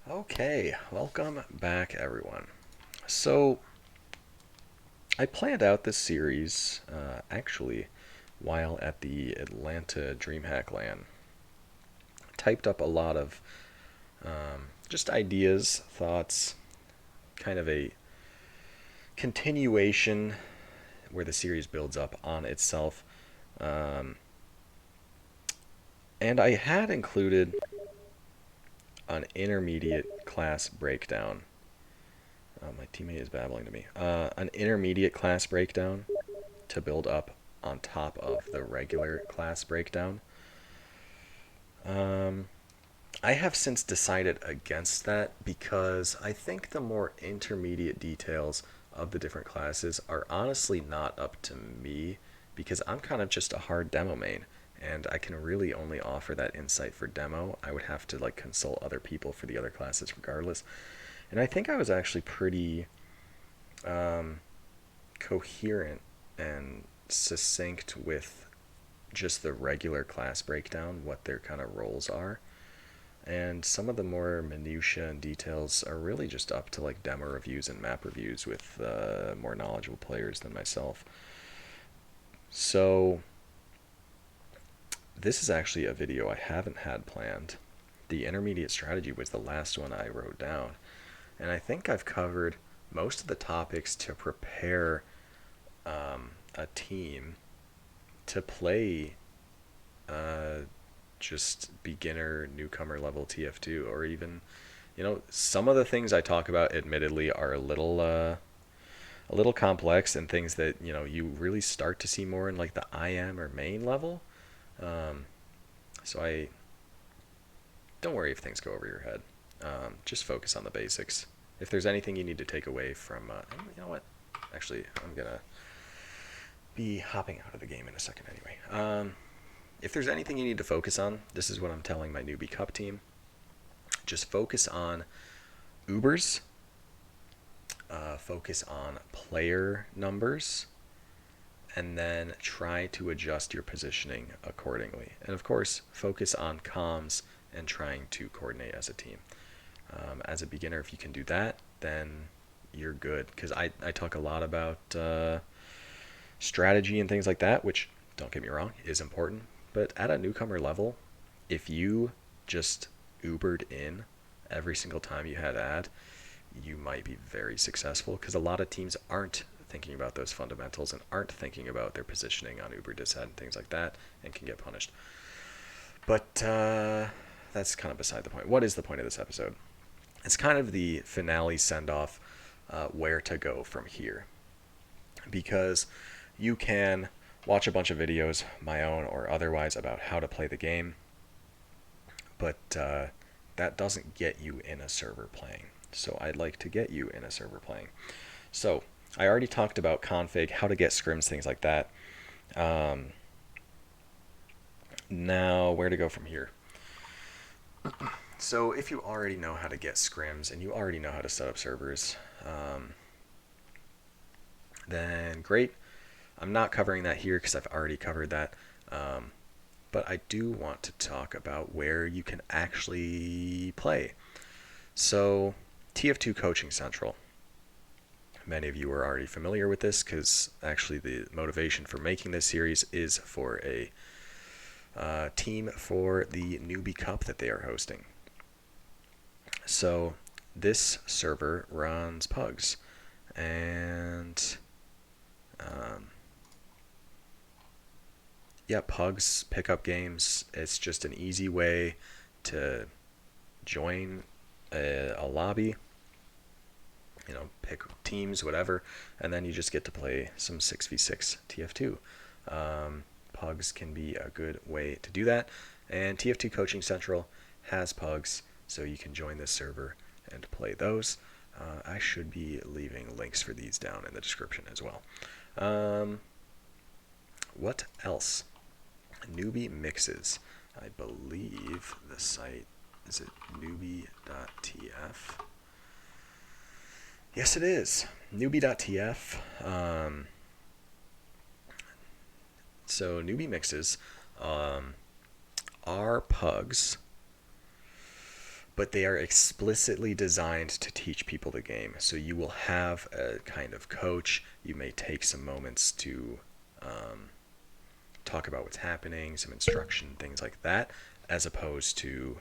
Okay, welcome back, everyone. So, I planned out this series actually while at the Atlanta DreamHack LAN. Typed up a lot of just ideas, thoughts, kind of a continuation where the series builds up on itself. Um, and I had included an intermediate class breakdown. My teammate is babbling to me. An intermediate class breakdown to build up on top of the regular class breakdown. Um, I have since decided against that because I think the more intermediate details of the different classes are honestly not up to me because I'm kind of just a hard demo main and I can really only offer that insight for demo. I would have to like consult other people for the other classes regardless. And I think I was actually pretty um, coherent and succinct with just the regular class breakdown, what their kind of roles are. And some of the more minutiae and details are really just up to like demo reviews and map reviews with more knowledgeable players than myself. So this is actually a video I haven't had planned. The intermediate strategy was the last one I wrote down. And I think I've covered most of the topics to prepare a team to play uh, just beginner newcomer level TF2, or even some of the things I talk about admittedly are a little complex and things that you really start to see more in like the IM or main level. um, so I don't worry if things go over your head. Just focus on the basics. If there's anything you need to take away from you know what, actually I'm gonna be hopping out of the game in a second anyway. If there's anything you need to focus on, this is what I'm telling my newbie cup team. Just focus on Ubers, focus on player numbers, and then try to adjust your positioning accordingly. And of course, focus on comms and trying to coordinate as a team. As a beginner, if you can do that, then you're good. Because I talk a lot about strategy and things like that, which, don't get me wrong, is important. But at a newcomer level, if you just Ubered in every single time you had ad, you might be very successful because a lot of teams aren't thinking about those fundamentals and aren't thinking about their positioning on Uber disad and things like that and can get punished. But that's kind of beside the point. What is the point of this episode? It's kind of the finale send off, where to go from here. Because you can watch a bunch of videos, my own or otherwise, about how to play the game, but that doesn't get you in a server playing. So I'd like to get you in a server playing. So I already talked about config, how to get scrims, things like that. Um, Now, where to go from here? So if you already know how to get scrims and you already know how to set up servers, then great. I'm not covering that here because I've already covered that. Um, but I do want to talk about where you can actually play. So, TF2 Coaching Central. Many of you are already familiar with this because actually the motivation for making this series is for a team for the Newbie Cup that they are hosting. So, this server runs Pugs, and um, yeah, Pugs pickup games. It's just an easy way to join a lobby, pick teams, whatever, and then you just get to play some 6v6 TF2. Pugs can be a good way to do that, and TF2 Coaching Central has Pugs, so you can join this server and play those. I should be leaving links for these down in the description as well. What else? Newbie Mixes. I believe the site, is it newbie.tf? Yes, it is. Newbie.tf. So Newbie Mixes are Pugs but they are explicitly designed to teach people the game. So you will have a kind of coach. You may take some moments to talk about what's happening, some instruction, things like that, as opposed to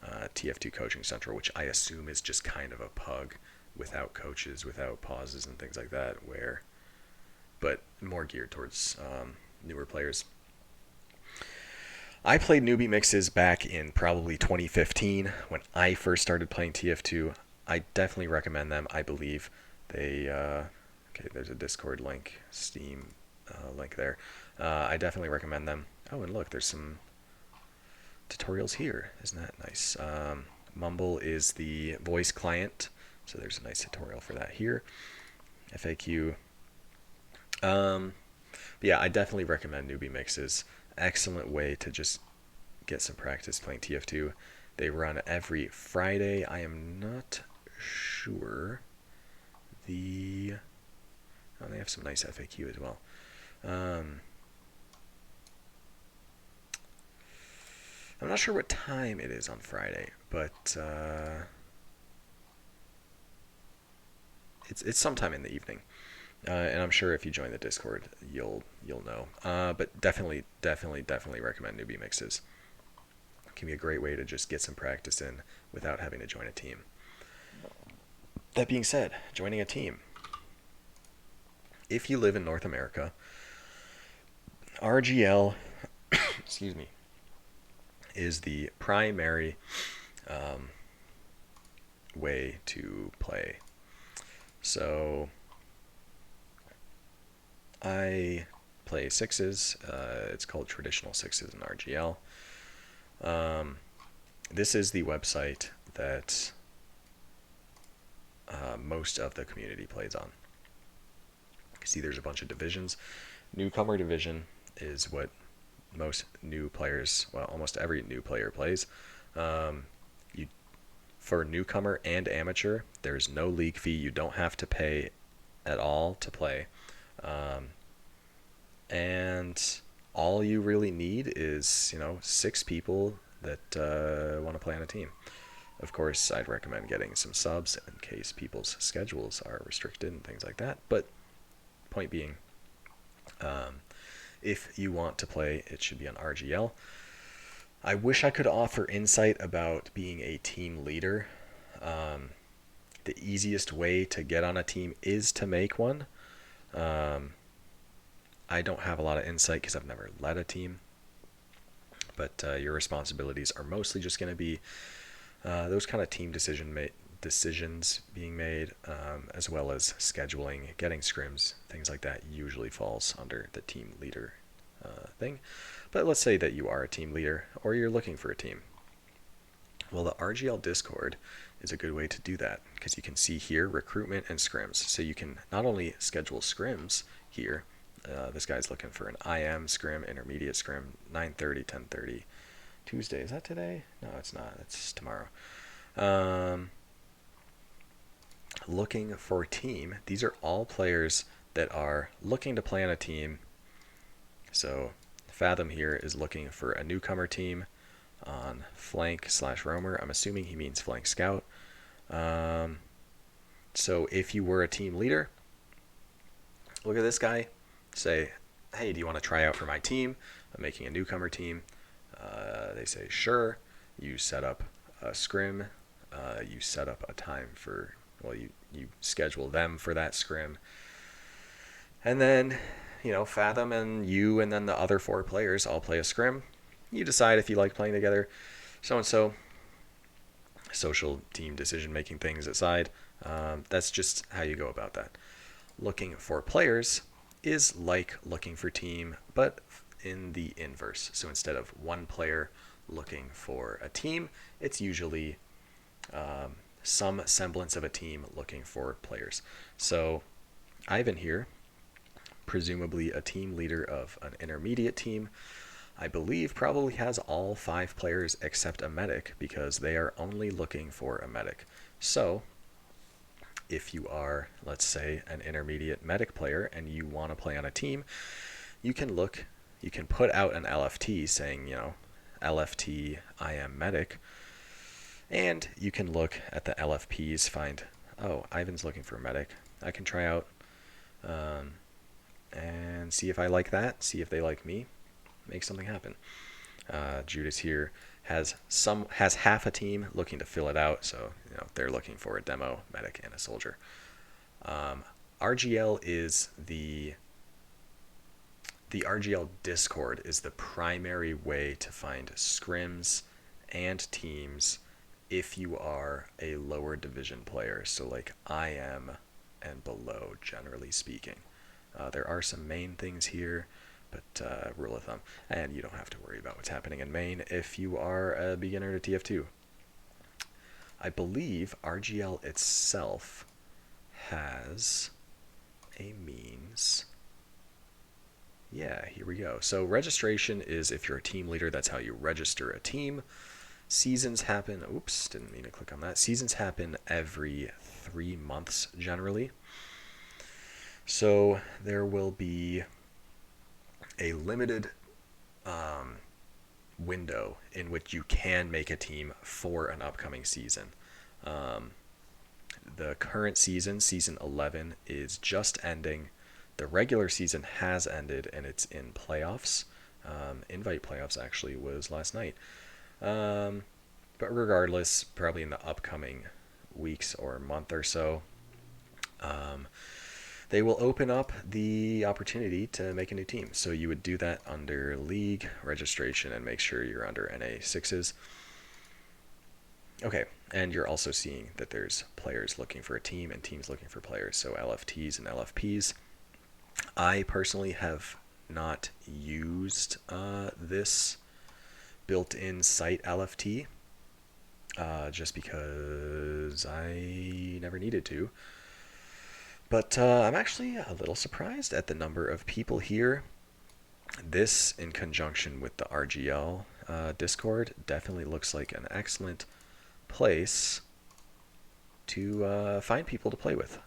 TF2 Coaching Central, which I assume is just kind of a pug without coaches, without pauses and things like that, but more geared towards newer players. I played newbie mixes back in probably 2015 when I first started playing TF2. I definitely recommend them. I believe they. Okay, there's a Discord link, Steam link there. I definitely recommend them. Oh, and look, there's some tutorials here. Isn't that nice? Mumble is the voice client, so there's a nice tutorial for that here. FAQ. Yeah, I definitely recommend newbie mixes. Excellent way to just get some practice playing TF2. They run every Friday. I am not sure. They have some nice FAQ as well. I'm not sure what time it is on Friday, but it's sometime in the evening. And I'm sure if you join the Discord, you'll know. But definitely recommend newbie mixes. It can be a great way to just get some practice in without having to join a team. That being said, joining a team. If you live in North America, RGL, excuse me, is the primary way to play. So I play sixes. It's called traditional sixes in RGL. This is the website that most of the community plays on. You see there's a bunch of divisions. Newcomer division is what most new players, well, almost every new player plays. For newcomer and amateur, there's no league fee. You don't have to pay at all to play. And all you really need is, 6 people that want to play on a team. Of course, I'd recommend getting some subs in case people's schedules are restricted and things like that. But point being, if you want to play, it should be on RGL. I wish I could offer insight about being a team leader. The easiest way to get on a team is to make one. I don't have a lot of insight because I've never led a team. But your responsibilities are mostly just going to be those kind of team decisions being made, as well as scheduling, getting scrims, things like that usually falls under the team leader thing. But let's say that you are a team leader or you're looking for a team. Well, the RGL Discord is a good way to do that because you can see here recruitment and scrims. So you can not only schedule scrims here. This guy's looking for an IM scrim, intermediate scrim, 9:30, 10:30. Tuesday, is that today? No, it's not. It's tomorrow. Looking for a team. These are all players that are looking to play on a team. So Fathom here is looking for a newcomer team on flank/roamer. I'm assuming he means flank scout. So if you were a team leader, look at this guy. Say, hey, do you want to try out for my team? I'm making a newcomer team. They say, sure. You set up a scrim. You set up a time for, well, you schedule them for that scrim. And then, Fathom and you and then the other 4 players all play a scrim. You decide if you like playing together. So-and-so. Social team decision-making things aside. That's just how you go about that. Looking for players is like looking for team, but in the inverse. So instead of one player looking for a team, it's usually some semblance of a team looking for players. So Ivan here, presumably a team leader of an intermediate team, I believe probably has all 5 players except a medic because they are only looking for a medic. So if you are, let's say, an intermediate medic player and you want to play on a team, you can put out an LFT saying, LFT, I am medic, And you can look at the LFPs, find, oh, Ivan's looking for a medic. I can try out and see if I like that, see if they like me, make something happen. Judas here has half a team looking to fill it out, so they're looking for a demo, medic, and a soldier. RGL is the RGL Discord is the primary way to find scrims and teams if you are a lower division player, so like I am and below, generally speaking. There are some main things here, but rule of thumb, and you don't have to worry about what's happening in main if you are a beginner to TF2. I believe RGL itself has a means. Yeah, here we go. So registration is if you're a team leader, that's how you register a team. Seasons happen, oops, didn't mean to click on that. Seasons happen every 3 months generally. So there will be a limited window in which you can make a team for an upcoming season. The current season, season 11, is just ending. The regular season has ended and it's in playoffs. Invite playoffs actually was last night. But regardless, probably in the upcoming weeks or month or so, they will open up the opportunity to make a new team. So you would do that under league registration and make sure you're under NA6s. Okay, and you're also seeing that there's players looking for a team and teams looking for players, so LFTs and LFPs. I personally have not used this built-in site LFT just because I never needed to. But I'm actually a little surprised at the number of people here. This, in conjunction with the RGL Discord, definitely looks like an excellent place to find people to play with.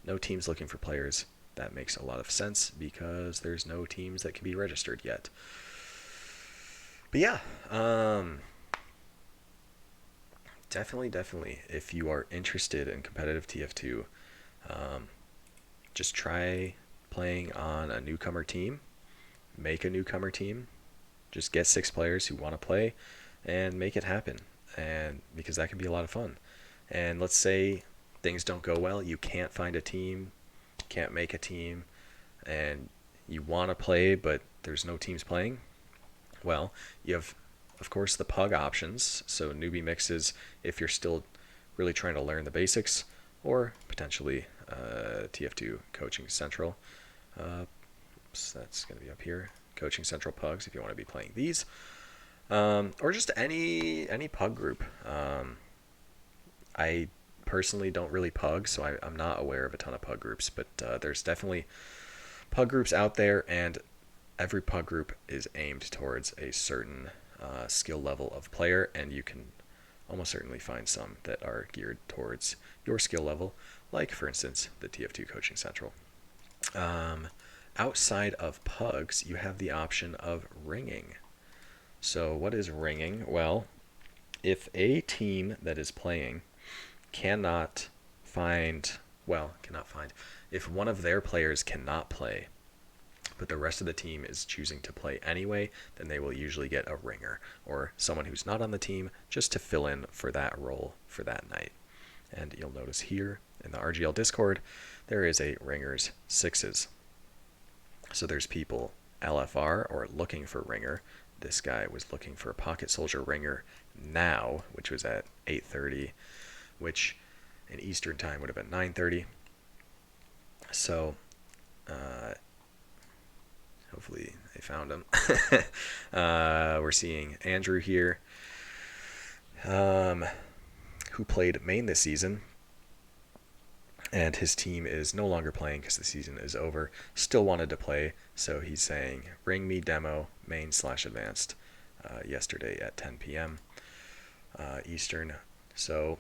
No teams looking for players. That makes a lot of sense because there's no teams that can be registered yet. But yeah, definitely, if you are interested in competitive TF2, just try playing on a newcomer team. Make a newcomer team. Just get 6 players who want to play and make it happen. And because that can be a lot of fun. And let's say things don't go well, you can't find a team, can't make a team, and you want to play but there's no teams playing. Well, you have, of course, the pug options, so newbie mixes if you're still really trying to learn the basics, or potentially TF2 Coaching Central. That's going to be up here. Coaching Central pugs if you want to be playing these. Or just any pug group. I personally don't really pug, so I'm not aware of a ton of pug groups, but there's definitely pug groups out there, and every pug group is aimed towards a certain skill level of player, and you can almost certainly find some that are geared towards your skill level, like, for instance, the TF2 Coaching Central. Outside of pugs, you have the option of ringing. So what is ringing? Well, if a team that is playing cannot find, if one of their players cannot play, but the rest of the team is choosing to play anyway, then they will usually get a ringer, or someone who's not on the team just to fill in for that role for that night. And you'll notice here in the RGL Discord, there is a ringers 6s. So there's people LFR or looking for ringer. This guy was looking for a pocket soldier ringer now, which was at 8:30, which in Eastern time would have been 9:30. So hopefully they found him. We're seeing Andrew here, who played main this season, and his team is no longer playing because the season is over. Still wanted to play, so he's saying, ring me demo main/advanced yesterday at 10 p.m. Eastern. So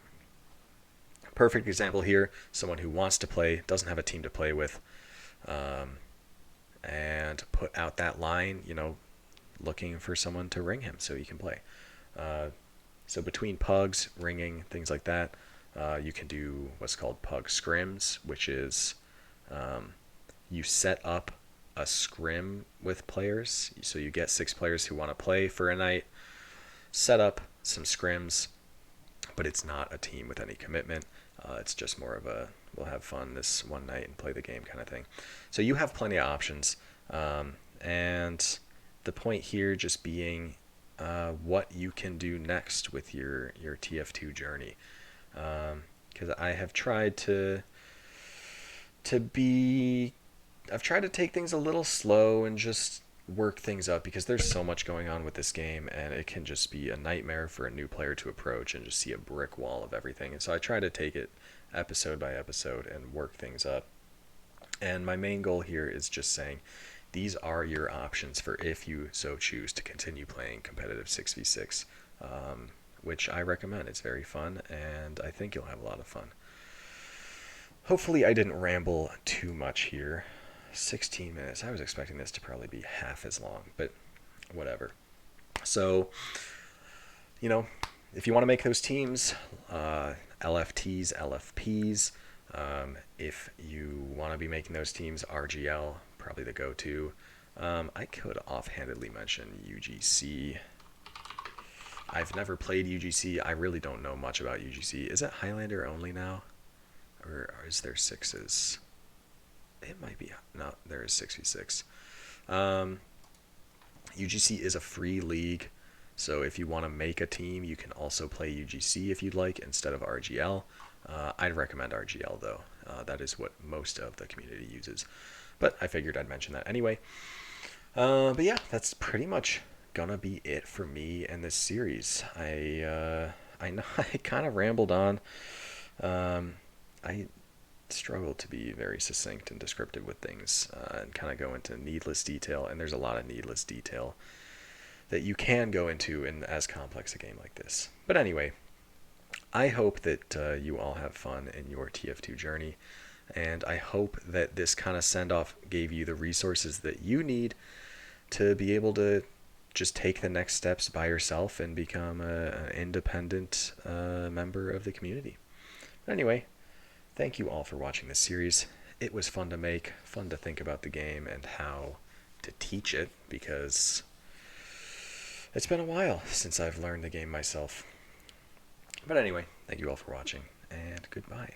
perfect example here, someone who wants to play, doesn't have a team to play with, and put out that line, looking for someone to ring him so he can play. So between pugs, ringing, things like that, you can do what's called pug scrims, which is you set up a scrim with players. So you get 6 players who want to play for a night, set up some scrims, but it's not a team with any commitment. It's just more of a we'll have fun this one night and play the game kind of thing. So you have plenty of options, and the point here just being what you can do next with your TF2 journey. Because I have tried to be I've tried to take things a little slow and just work things up because there's so much going on with this game and it can just be a nightmare for a new player to approach and just see a brick wall of everything. And so I try to take it episode by episode and work things up. And my main goal here is just saying these are your options for if you so choose to continue playing competitive 6v6, which I recommend. It's very fun and I think you'll have a lot of fun. Hopefully I didn't ramble too much here. 16 minutes. I was expecting this to probably be half as long, but whatever. So, if you want to make those teams, LFTs, LFPs, if you want to be making those teams, RGL, probably the go-to. I could offhandedly mention UGC. I've never played UGC. I really don't know much about UGC. Is it Highlander only now? Or is there 6s? It might be. No, there is 6v6. UGC is a free league, so if you want to make a team, you can also play UGC if you'd like instead of RGL. I'd recommend RGL though. That is what most of the community uses. But I figured I'd mention that anyway. But yeah, that's pretty much gonna be it for me and this series. I know I kind of rambled on. I struggle to be very succinct and descriptive with things and kind of go into needless detail, and there's a lot of needless detail that you can go into in as complex a game like this. But anyway, I hope that you all have fun in your TF2 journey, and I hope that this kind of send-off gave you the resources that you need to be able to just take the next steps by yourself and become an independent member of the community. But anyway, thank you all for watching this series. It was fun to make, fun to think about the game and how to teach it, because it's been a while since I've learned the game myself. But anyway, thank you all for watching, and goodbye.